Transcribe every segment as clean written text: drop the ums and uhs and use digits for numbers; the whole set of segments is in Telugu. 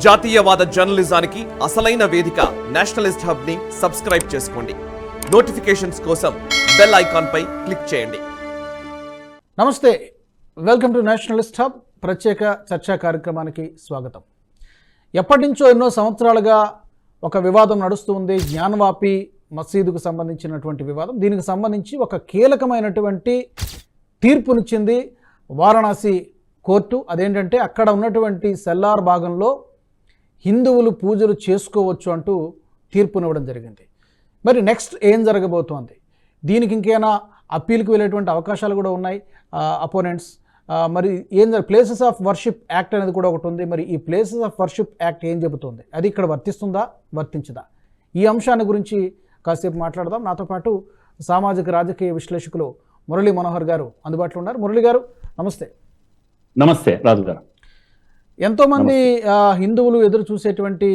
జాతీయవాద జర్నలిజానికి అసలైన వేదిక నేషనలిస్ట్ హబ్ ని సబ్స్క్రైబ్ చేసుకోండి. నోటిఫికేషన్స్ కోసం బెల్ ఐకాన్ పై క్లిక్ చేయండి. నమస్తే, వెల్కమ్ టు నేషనలిస్ట్ హబ్ ప్రత్యేక చర్చా కార్యక్రమానికి స్వాగతం. ఎప్పటి నుంచో ఎన్నో సంవత్సరాలుగా ఒక వివాదం నడుస్తూ ఉంది. జ్ఞానవాపి మసీదుకు సంబంధించినటువంటి వివాదం. దీనికి సంబంధించి ఒక కీలకమైనటువంటి తీర్పునిచ్చింది వారణాసి కోర్టు. అదేంటంటే అక్కడ ఉన్నటువంటి సెల్లార్ భాగంలో హిందువులు పూజలు చేసుకోవచ్చు అంటూ తీర్పునివ్వడం జరిగింది. మరి నెక్స్ట్ ఏం జరగబోతోంది? దీనికి ఇంకేమైనా అప్పీల్కి వెళ్ళేటువంటి అవకాశాలు కూడా ఉన్నాయి అపోనెంట్స్. మరి ప్లేసెస్ ఆఫ్ వర్షిప్ యాక్ట్ అనేది కూడా ఒకటి ఉంది. మరి ఈ ప్లేసెస్ ఆఫ్ వర్షిప్ యాక్ట్ ఏం చెబుతుంది? అది ఇక్కడ వర్తిస్తుందా, వర్తించదా? ఈ అంశాన్ని గురించి కాసేపు మాట్లాడదాం. నాతో పాటు సామాజిక రాజకీయ విశ్లేషకులు మురళీ మనోహర్ గారు అందుబాటులో ఉన్నారు. మురళి గారు నమస్తే. నమస్తే రాజు గారు. ఎంతోమంది హిందువులు ఎదురు చూసేటువంటి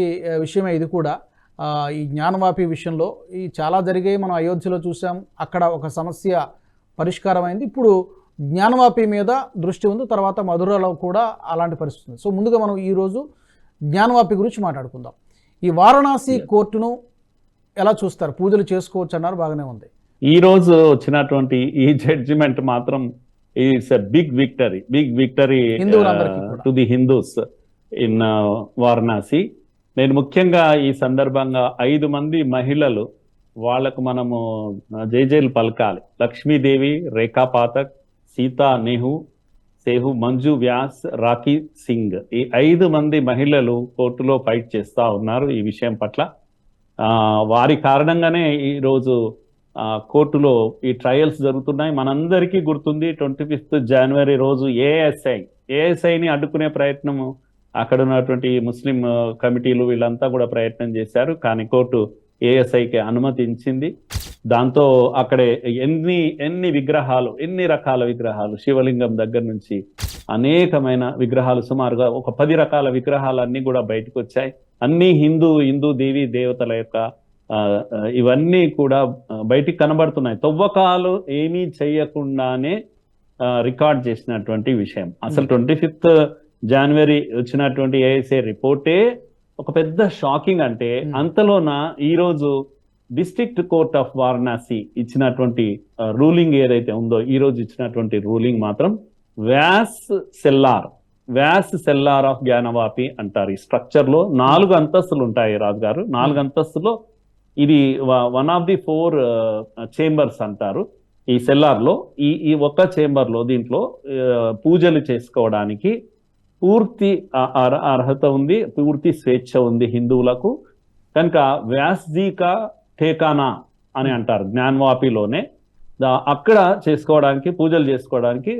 విషయమే ఇది కూడా. ఈ జ్ఞానవాపి విషయంలో ఈ చాలా జరిగాయి. మనం అయోధ్యలో చూసాం, అక్కడ ఒక సమస్య పరిష్కారం అయింది. ఇప్పుడు జ్ఞానవాపి మీద దృష్టి ఉంది. తర్వాత మధురలో కూడా అలాంటి పరిస్థితి ఉంది. సో ముందుగా మనం ఈరోజు జ్ఞానవాపి గురించి మాట్లాడుకుందాం. ఈ వారణాసి కోర్టును ఎలా చూస్తారు? పూజలు చేసుకోవచ్చు అన్నారు, బాగానే ఉంది. ఈ రోజు వచ్చినటువంటి ఈ జడ్జిమెంట్ మాత్రం it's a big victory to the Hindus in Varanasi. నేను ముఖ్యంగా ఈ సందర్భంగా 5 మంది మహిళలు, వాళ్లకు మనము జైలు పలకాలి. లక్ష్మీదేవి, రేఖా పాఠక్, సీతా సేహు, మంజు వ్యాస్, రాఖీ సింగ్, ఈ 5 మంది మహిళలు కోర్టులో ఫైట్ చేస్తా ఉన్నారు ఈ విషయం పట్ల. వారి కారణంగానే ఈరోజు కోర్టులో ఈ ట్రయల్స్ జరుగుతున్నాయి. మనందరికీ గుర్తుంది 25 జనవరి రోజు ఏఎస్ఐని అడ్డుకునే ప్రయత్నము అక్కడ ఉన్నటువంటి ముస్లిం కమిటీలు వీళ్ళంతా కూడా ప్రయత్నం చేశారు. కానీ కోర్టు ఏఎస్ఐకి అనుమతించింది. దాంతో అక్కడే ఎన్ని విగ్రహాలు, ఎన్ని రకాల విగ్రహాలు, శివలింగం దగ్గర నుంచి అనేకమైన విగ్రహాలు, సుమారుగా ఒక 10 రకాల విగ్రహాలు అన్ని కూడా బయటకు వచ్చాయి. అన్ని హిందూ దేవీ దేవతల యొక్క ఇవన్నీ కూడా బయటికి కనబడుతున్నాయి. తవ్వకాలు ఏమీ చేయకుండానే రికార్డ్ చేసినటువంటి విషయం. అసలు 25 జనవరి వచ్చినటువంటి ఏఎస్ఐ రిపోర్టే ఒక పెద్ద షాకింగ్. అంటే అంతలోన ఈరోజు డిస్ట్రిక్ట్ కోర్ట్ ఆఫ్ వారణాసి ఇచ్చినటువంటి రూలింగ్ ఏదైతే ఉందో, ఈ రోజు ఇచ్చినటువంటి రూలింగ్ మాత్రం వ్యాస్ సెల్లార్ ఆఫ్ జ్ఞానవాపి అంటారు. ఈ స్ట్రక్చర్ లో 4 అంతస్తులు ఉంటాయి రాజు గారు. 4 అంతస్తులో ఇది 1 ఆఫ్ ది 4 చేంబర్స్ అంటారు. ఈ సెల్లార్ లో ఈ ఒక్క చేంబర్ లో దీంట్లో పూజలు చేసుకోవడానికి పూర్తి అర్హత ఉంది, పూర్తి స్వేచ్ఛ ఉంది హిందువులకు. కనుక వ్యాస్జీకా ఠేకానా అని అంటారు జ్ఞానవాపిలోనే. అక్కడ చేసుకోవడానికి, పూజలు చేసుకోవడానికి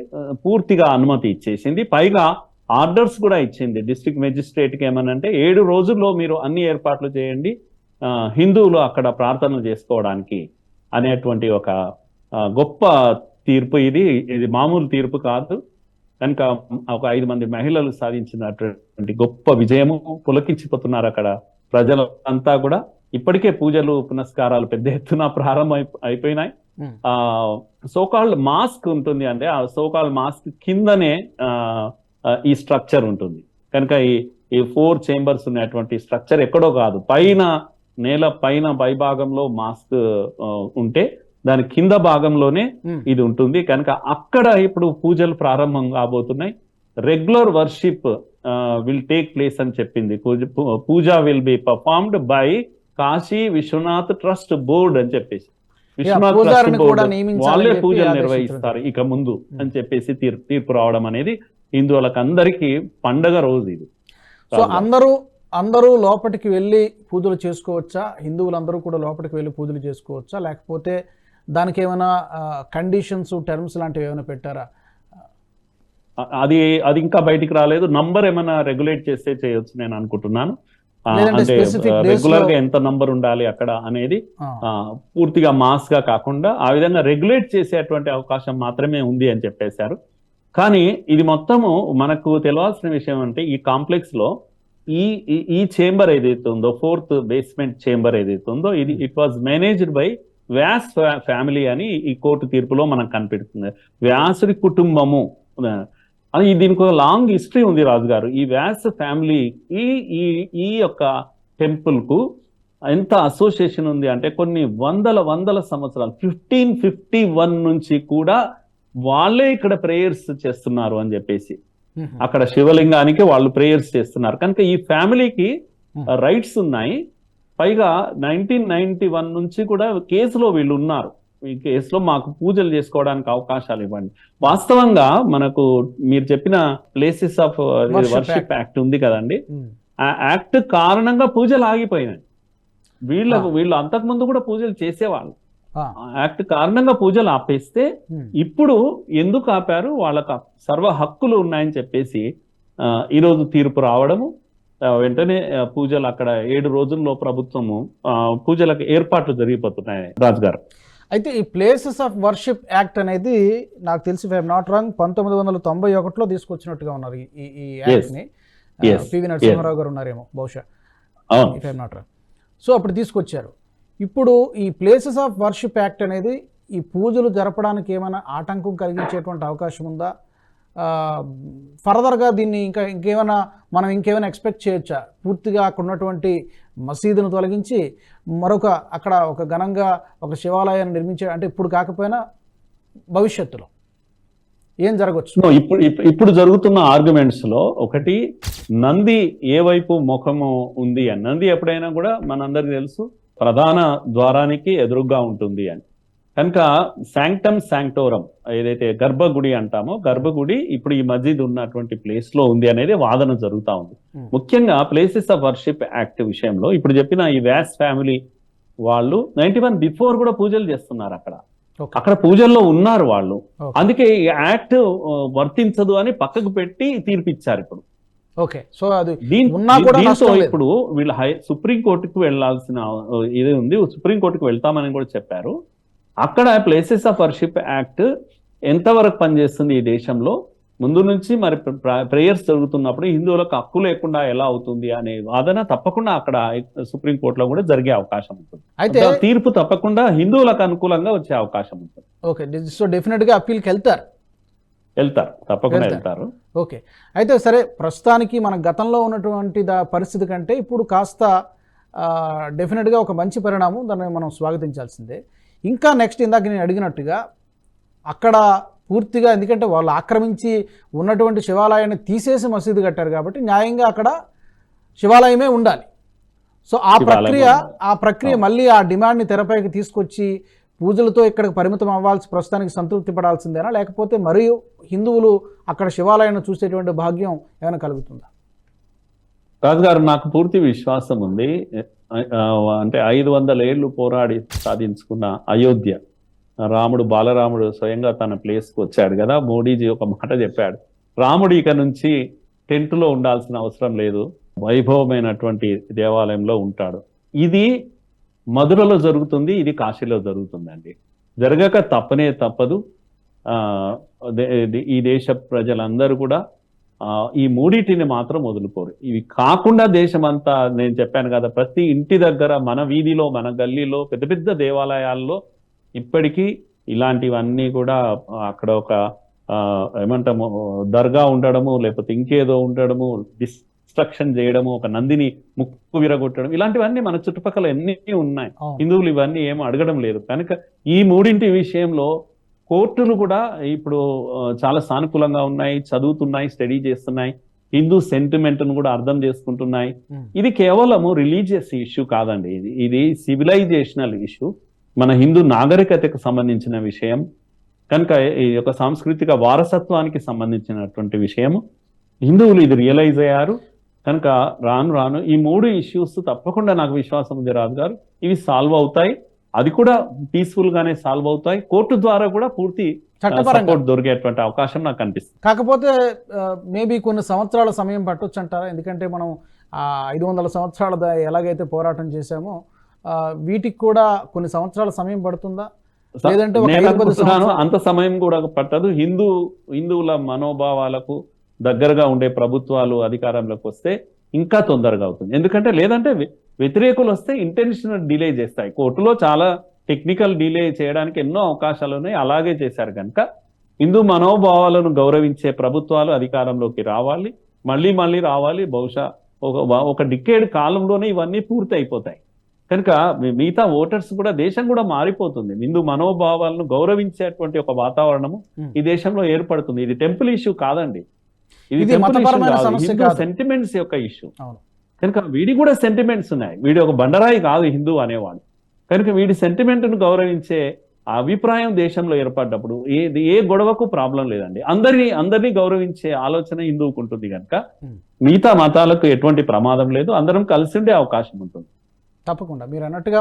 పూర్తిగా అనుమతి ఇచ్చేసింది. పైగా ఆర్డర్స్ కూడా ఇచ్చింది డిస్ట్రిక్ట్ మెజిస్ట్రేట్కి. ఏమనంటే 7 రోజుల్లో మీరు అన్ని ఏర్పాట్లు చేయండి హిందువులు అక్కడ ప్రార్థనలు చేసుకోవడానికి అనేటువంటి ఒక గొప్ప తీర్పు. ఇది మామూలు తీర్పు కాదు. కనుక ఒక 5 మంది మహిళలు సాధించినటువంటి గొప్ప విజయము. పులకించిపోతున్నారు అక్కడ ప్రజలంతా కూడా. ఇప్పటికే పూజలు పునస్కారాలు పెద్ద ఎత్తున ప్రారంభం అయిపోయినాయి. సోకాల్డ్ మాస్క్ ఉంటుంది, అంటే ఆ సోకాల్డ్ మాస్క్ కిందనే ఈ స్ట్రక్చర్ ఉంటుంది. కనుక ఈ 4 చేంబర్స్ ఉన్నటువంటి స్ట్రక్చర్ ఎక్కడో కాదు, నేల పైన పైభాగంలో మాస్క్ ఉంటే దాని కింద భాగంలోనే ఇది ఉంటుంది. కనుక అక్కడ ఇప్పుడు పూజలు ప్రారంభం కాబోతున్నాయి. Regular worship will take place అని చెప్పింది. పూజ will be performed by Kashi Vishwanath trust board అని చెప్పేసి, విశ్వనాథ్ ట్రస్ట్ బోర్డ్ వాళ్ళే పూజలు నిర్వహిస్తారు ఇక ముందు అని చెప్పేసి తీర్పు రావడం అనేది హిందువులకు అందరికీ పండగ రోజు ఇది. సో అందరూ లోపలికి వెళ్ళి పూజలు చేసుకోవచ్చా? హిందువులందరూ కూడా లోపలికి వెళ్ళి పూజలు చేసుకోవచ్చా? లేకపోతే దానికి ఏమైనా కండిషన్స్, టర్మ్స్ లాంటివి ఏమైనా పెట్టారా? అది ఇంకా బయటికి రాలేదు. నంబర్ ఏమైనా రెగ్యులేట్ చేస్తే చేయొచ్చు నేను అనుకుంటున్నాను. అంటే రెగ్యులర్ గా ఎంత నంబర్ ఉండాలి అక్కడ అనేది పూర్తిగా మాస్ గా కాకుండా ఆ విధంగా రెగ్యులేట్ చేసేటువంటి అవకాశం మాత్రమే ఉంది అని చెప్పేశారు. కానీ ఇది మొత్తము మనకు తెలియాల్సిన విషయం అంటే ఈ కాంప్లెక్స్ లో ఈ చేంబర్ ఏదైతే ఉందో, 4th బేస్మెంట్ చేంబర్ ఏదైతే ఉందో, it was managed by Vyas family అని ఈ కోర్టు తీర్పులో మనకు కనిపెడుతుంది. వ్యాసుడి కుటుంబము అది దీనికి ఒక లాంగ్ హిస్టరీ ఉంది రాజు గారు. ఈ వ్యాస్ ఫ్యామిలీ ఈ ఈ ఈ యొక్క టెంపుల్ కు ఎంత అసోసియేషన్ ఉంది అంటే కొన్ని వందల సంవత్సరాలు 1551 నుంచి కూడా వాళ్ళే ఇక్కడ ప్రేయర్స్ చేస్తున్నారు అని చెప్పేసి, అక్కడ శివలింగానికి వాళ్ళు ప్రేయర్స్ చేస్తున్నారు. కనుక ఈ ఫ్యామిలీకి రైట్స్ ఉన్నాయి. పైగా 1991 నుంచి కూడా కేసులో వీళ్ళు ఉన్నారు. ఈ కేసులో మాకు పూజలు చేసుకోవడానికి అవకాశాలు ఇవ్వండి. వాస్తవంగా మనకు మీరు చెప్పిన ప్లేసెస్ ఆఫ్ వర్షిప్ యాక్ట్ ఉంది కదండి, ఆ యాక్ట్ కారణంగా పూజలు ఆగిపోయినాయి. వీళ్ళు అంతకుముందు కూడా పూజలు చేసేవాళ్ళు. యాక్ట్ కారణంగా పూజలు ఆపేస్తే ఇప్పుడు ఎందుకు ఆపారు, వాళ్ళకు సర్వ హక్కులు ఉన్నాయని చెప్పేసి ఈరోజు తీర్పు రావడము, వెంటనే పూజలు అక్కడ 7 రోజుల్లో ప్రభుత్వము పూజలకు ఏర్పాట్లు జరిగిపోతున్నాయి రాజు గారు. అయితే ఈ ప్లేసెస్ ఆఫ్ వర్షిప్ యాక్ట్ అనేది నాకు తెలిసి ఐఎమ్ నాట్ రాంగ్ 1991లో తీసుకొచ్చినట్టుగా ఉన్నారు ఈ యాక్ట్ ని. పివి నరసింహారావు గారు ఉన్నారేమో బహుశా, if I'm not wrong. So అప్పుడు తీసుకొచ్చారు. ఇప్పుడు ఈ ప్లేసెస్ ఆఫ్ వర్షిప్ యాక్ట్ అనేది ఈ పూజలు జరపడానికి ఏమైనా ఆటంకం కలిగించేటువంటి అవకాశం ఉందా? ఫర్దర్గా దీన్ని ఇంకేమైనా మనం ఎక్స్పెక్ట్ చేయొచ్చా? పూర్తిగా అక్కడ ఉన్నటువంటి మసీదును తొలగించి మరొక అక్కడ ఒక ఘనంగా ఒక శివాలయాన్ని నిర్మించే, అంటే ఇప్పుడు కాకపోయినా భవిష్యత్తులో ఏం జరగవచ్చు? ఇప్పుడు జరుగుతున్న ఆర్గ్యుమెంట్స్ లో ఒకటి, నంది ఏ వైపు ముఖము ఉంది అని. నంది ఎప్పుడైనా కూడా మనందరికీ తెలుసు ప్రధాన ద్వారానికి ఎదురుగా ఉంటుంది అని. కనుక శాంక్టమ్ శాంక్టోరం ఏదైతే గర్భగుడి అంటామో, గర్భగుడి ఇప్పుడు ఈ మస్జిద్ ఉన్నటువంటి ప్లేస్ లో ఉంది అనేది వాదన జరుగుతూ ఉంది. ముఖ్యంగా ప్లేసెస్ ఆఫ్ వర్షిప్ యాక్ట్ విషయంలో ఇప్పుడు చెప్పిన ఈ వ్యాస్ ఫ్యామిలీ వాళ్ళు 91 బిఫోర్ కూడా పూజలు చేస్తున్నారు అక్కడ పూజల్లో ఉన్నారు వాళ్ళు. అందుకే ఈ యాక్ట్ వర్తించదు అని పక్కకు పెట్టి తీర్పిచ్చారు ఇప్పుడు. ఓకే, సో అది దీంతో ఇప్పుడు వీళ్ళు సుప్రీంకోర్టుకు వెళ్లాల్సిన ఇది ఉంది. సుప్రీంకోర్టుకు వెళ్తామని కూడా చెప్పారు. అక్కడ ప్లేసెస్ ఆఫ్ వర్షిప్ యాక్ట్ ఎంతవరకు పనిచేస్తుంది ఈ దేశంలో, ముందు నుంచి మరి ప్రేయర్స్ జరుగుతున్నప్పుడు హిందువులకు హక్కు లేకుండా ఎలా అవుతుంది అనే వాదన తప్పకుండా అక్కడ సుప్రీంకోర్టులో కూడా జరిగే అవకాశం ఉంటుంది. అయితే తీర్పు తప్పకుండా హిందువులకు అనుకూలంగా వచ్చే అవకాశం ఉంటుంది. ఓకే, సో డెఫినెట్ గా అప్పీల్కి వెళ్తారు, తప్పకుండా వెళ్తారు. ఓకే, అయితే సరే, ప్రస్తుతానికి మన గతంలో ఉన్నటువంటి పరిస్థితి కంటే ఇప్పుడు కాస్త డెఫినెట్గా ఒక మంచి పరిణామం, దాన్ని మనం స్వాగతించాల్సిందే. ఇంకా నెక్స్ట్ ఇందాక నేను అడిగినట్టుగా అక్కడ పూర్తిగా, ఎందుకంటే వాళ్ళు ఆక్రమించి ఉన్నటువంటి శివాలయాన్ని తీసేసి మసీదు కట్టారు కాబట్టి న్యాయంగా అక్కడ శివాలయమే ఉండాలి. సో ఆ ప్రక్రియ మళ్ళీ ఆ డిమాండ్ని తెరపైకి తీసుకొచ్చి పూజలతో ఇక్కడికి పరిమితం అవ్వాల్సి, ప్రస్తుతానికి సంతృప్తి పడాల్సిందేనా, లేకపోతే మరియు హిందువులు అక్కడ శివాలయాన్ని చూసేటువంటి భాగ్యం ఏమైనా కలుగుతుందా? రాజుగారు, నాకు పూర్తి విశ్వాసం ఉంది. అంటే 500 ఏళ్ళు పోరాడి సాధించుకున్న అయోధ్య, రాముడు బాలరాముడు స్వయంగా తన ప్లేస్కి వచ్చాడు కదా. మోడీజీ ఒక మాట చెప్పాడు, రాముడు ఇక నుంచి టెంట్లో ఉండాల్సిన అవసరం లేదు, వైభవమైనటువంటి దేవాలయంలో ఉంటాడు. ఇది మధురలో జరుగుతుంది, ఇది కాశీలో జరుగుతుందండి. జరగక తప్పదు. ఈ దేశ ప్రజలందరూ కూడా ఈ మూడిటిని మాత్రం వదులుకోరు. ఇవి కాకుండా దేశమంతా, నేను చెప్పాను కదా, ప్రతి ఇంటి దగ్గర, మన వీధిలో, మన గల్లీలో, పెద్ద పెద్ద దేవాలయాల్లో ఇప్పటికీ ఇలాంటివన్నీ కూడా అక్కడ ఒక ఏమంటాము దర్గా ఉండడము, లేకపోతే ఇంకేదో ఉండడము, డిస్ట్రక్షన్ చేయడము, ఒక నందిని ముక్కు విరగొట్టడం, ఇలాంటివన్నీ మన చుట్టుపక్కల ఎన్ని ఉన్నాయి. హిందువులు ఇవన్నీ ఏమో అడగడం లేదు. కనుక ఈ మూడింటి విషయంలో కోర్టులు కూడా ఇప్పుడు చాలా సానుకూలంగా ఉన్నాయి, చదువుతున్నాయి, స్టడీ చేస్తున్నాయి, హిందూ సెంటిమెంట్ ను కూడా అర్థం చేసుకుంటున్నాయి. ఇది కేవలము రిలీజియస్ ఇష్యూ కాదండి, ఇది సివిలైజేషనల్ ఇష్యూ, మన హిందూ నాగరికతకు సంబంధించిన విషయం. కనుక ఈ యొక్క సాంస్కృతిక వారసత్వానికి సంబంధించినటువంటి విషయము. హిందువులు ఇది రియలైజ్ అయ్యారు. కనుక రాను ఈ 3 ఇష్యూస్ తప్పకుండా నాకు విశ్వాసం ఉంది రాజు గారు, ఇవి సాల్వ్ అవుతాయి. అది కూడా పీస్ఫుల్ గానే సాల్వ్ అవుతాయి. కోర్టు ద్వారా కూడా పూర్తి సపోర్ట్ దొరికేటువంటి అవకాశం నాకు కనిపిస్తుంది. కాకపోతే మేబీ కొన్ని సంవత్సరాల సమయం పట్టొచ్చు అంటారా? ఎందుకంటే మనం 500 సంవత్సరాల ఎలాగైతే పోరాటం చేశామో వీటికి కూడా కొన్ని సంవత్సరాల సమయం పడుతుందా, లేదంటే అంత సమయం కూడా పట్టదు. హిందువుల మనోభావాలకు దగ్గరగా ఉండే ప్రభుత్వాలు అధికారంలోకి వస్తే ఇంకా తొందరగా అవుతుంది. ఎందుకంటే లేదంటే వ్యతిరేకులు వస్తే ఇంటెన్షనల్ డిలే చేస్తాయి. కోర్టులో చాలా టెక్నికల్ డిలే చేయడానికి ఎన్నో అవకాశాలు ఉన్నాయి, అలాగే చేశారు. కనుక హిందూ మనోభావాలను గౌరవించే ప్రభుత్వాలు అధికారంలోకి రావాలి, మళ్ళీ రావాలి. బహుశా ఒక డికేడ్ కాలంలోనే ఇవన్నీ పూర్తి అయిపోతాయి. కనుక మిగతా ఓటర్స్ కూడా, దేశం కూడా మారిపోతుంది. హిందూ మనోభావాలను గౌరవించేటువంటి ఒక వాతావరణము ఈ దేశంలో ఏర్పడుతుంది. ఇది టెంపుల్ ఇష్యూ కాదండి, ఇది మతపరమైన సమస్య కాదు, సెంటిమెంట్స్ యొక్క ఇష్యూ. కనుక వీడి కూడా సెంటిమెంట్స్ ఉన్నాయి. వీడి ఒక బండరాయి కాదు హిందూ అనేవాడు. కనుక వీడి సెంటిమెంట్ ను గౌరవించే అభిప్రాయం దేశంలో ఏర్పడ్డప్పుడు ఏ గొడవకు ప్రాబ్లం లేదండి. అందరినీ గౌరవించే ఆలోచన హిందువుకు ఉంటుంది కనుక మిగతా మతాలకు ఎటువంటి ప్రమాదం లేదు. అందరం కలిసి ఉండే అవకాశం ఉంటుంది. తప్పకుండా మీరు అన్నట్టుగా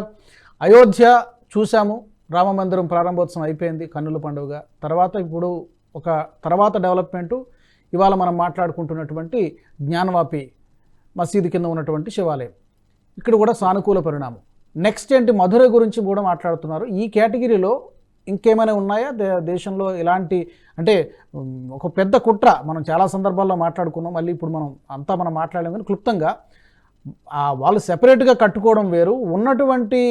అయోధ్య చూసాము, రామ మందిరం ప్రారంభోత్సవం అయిపోయింది, కన్నుల పండుగ. ఇప్పుడు తర్వాత డెవలప్మెంటు ఇవాళ మనం మాట్లాడుకుంటున్నటువంటి జ్ఞానవాపి మసీదు కింద ఉన్నటువంటి శివాలయం, ఇక్కడ కూడా సానుకూల పరిణామం. నెక్స్ట్ ఏంటి, మధుర గురించి కూడా మాట్లాడుతున్నారు. ఈ కేటగిరీలో ఇంకేమైనా ఉన్నాయా దేశంలో ఇలాంటి? అంటే ఒక పెద్ద కుట్ర మనం చాలా సందర్భాల్లో మాట్లాడుకున్నాం, మళ్ళీ ఇప్పుడు మనం మాట్లాడలేము. కానీ క్లుప్తంగా వాళ్ళు సెపరేట్గా కట్టుకోవడం వేరు, ఉన్నటువంటి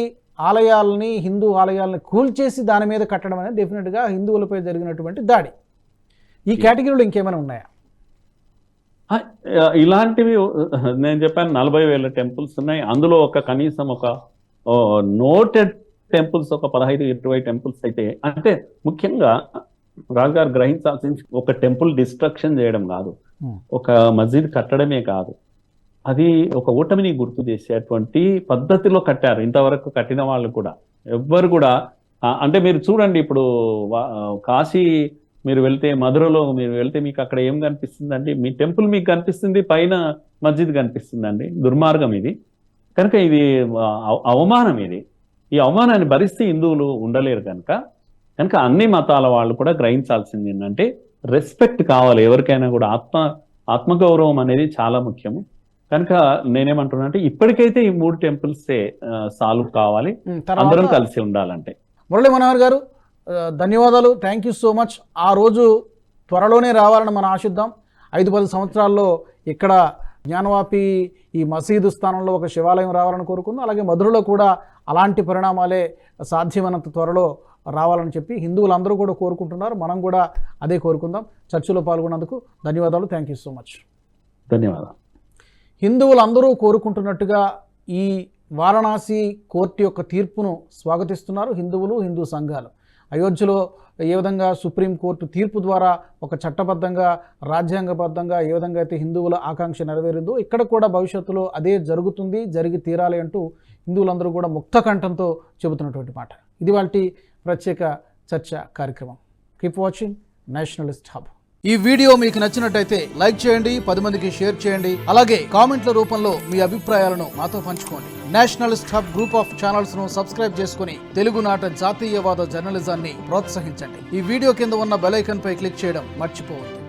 ఆలయాలని, హిందూ ఆలయాలని కూల్చేసి దాని మీద కట్టడం అనేది డెఫినెట్గా హిందువులపై జరిగినటువంటి దాడి. ఈ కేటగిరీలో ఇంకేమైనా ఉన్నాయా? ఇలాంటివి నేను చెప్పాను 40,000 టెంపుల్స్ ఉన్నాయి. అందులో కనీసం ఒక నోటెడ్ టెంపుల్స్ ఒక 15-20 టెంపుల్స్ అయితే, అంటే ముఖ్యంగా రాజుగారు గ్రహించాల్సింది ఒక టెంపుల్ డిస్ట్రక్షన్ చేయడం కాదు, ఒక మస్జిద్ కట్టడమే కాదు, అది ఒక ఓటమిని గుర్తు చేసేటువంటి పద్ధతిలో కట్టారు. ఇంతవరకు కట్టిన వాళ్ళు కూడా ఎవ్వరు కూడా, అంటే మీరు చూడండి, ఇప్పుడు కాశీ మీరు వెళ్తే, మధురలో మీరు వెళ్తే మీకు అక్కడ ఏం కనిపిస్తుందండి? మీ టెంపుల్ మీకు కనిపిస్తుంది, పైన మస్జిద్ కనిపిస్తుందండి. దుర్మార్గం ఇది. కనుక ఇది అవమానం. ఈ అవమానాన్ని భరిస్తే హిందువులు ఉండలేరు. కనుక అన్ని మతాల వాళ్ళు కూడా గ్రహించాల్సింది ఏంటంటే రెస్పెక్ట్ కావాలి. ఎవరికైనా కూడా ఆత్మగౌరవం అనేది చాలా ముఖ్యము. కనుక నేనేమంటున్నా అంటే ఇప్పటికైతే ఈ 3 టెంపుల్సే సాల్వ్ కావాలి, అందరం కలిసి ఉండాలంటే. మురళీ మనోహర్ గారు ధన్యవాదాలు, థ్యాంక్ యూ సో మచ్. ఆ రోజు త్వరలోనే రావాలని మనం ఆశిద్దాం. 5-10 సంవత్సరాల్లో ఇక్కడ జ్ఞానవాపి ఈ మసీదు స్థానంలో ఒక శివాలయం రావాలని కోరుకుందాం. అలాగే మధురలో కూడా అలాంటి పరిణామాలే సాధ్యమైనంత త్వరలో రావాలని చెప్పి హిందువులందరూ కూడా కోరుకుంటున్నారు. మనం కూడా అదే కోరుకుందాం. చర్చలో పాల్గొన్నందుకు ధన్యవాదాలు, థ్యాంక్ యూ సో మచ్. ధన్యవాదాలు. హిందువులందరూ కోరుకుంటున్నట్టుగా ఈ వారణాసి కోర్టు యొక్క తీర్పును స్వాగతిస్తున్నారు హిందువులు, హిందూ సంఘాలు. అయోధ్యలో ఏ విధంగా సుప్రీంకోర్టు తీర్పు ద్వారా ఒక చట్టబద్ధంగా, రాజ్యాంగబద్ధంగా ఏ విధంగా అయితే హిందువుల ఆకాంక్ష నెరవేరిందో, ఇక్కడ కూడా భవిష్యత్తులో అదే జరుగుతుంది, జరిగి తీరాలి అంటూ హిందువులందరూ కూడా ముక్త కంఠంతో చెబుతున్నటువంటి మాట. ఇది వాటి ప్రత్యేక చర్చ కార్యక్రమం. Keep watching Nationalist hub. ఈ వీడియో మీకు నచ్చినట్టయితే లైక్ చేయండి, 10 మందికి షేర్ చేయండి. అలాగే కామెంట్ల రూపంలో మీ అభిప్రాయాలను మాతో పంచుకోండి. Nationalist hub group of channels ను సబ్స్క్రైబ్ చేసుకుని తెలుగునాట జాతీయవాద జర్నలిజాన్ని ప్రోత్సహించండి. ఈ వీడియో కింద ఉన్న బెల్ ఐకాన్ పై క్లిక్ చేయడం మర్చిపోవద్దు.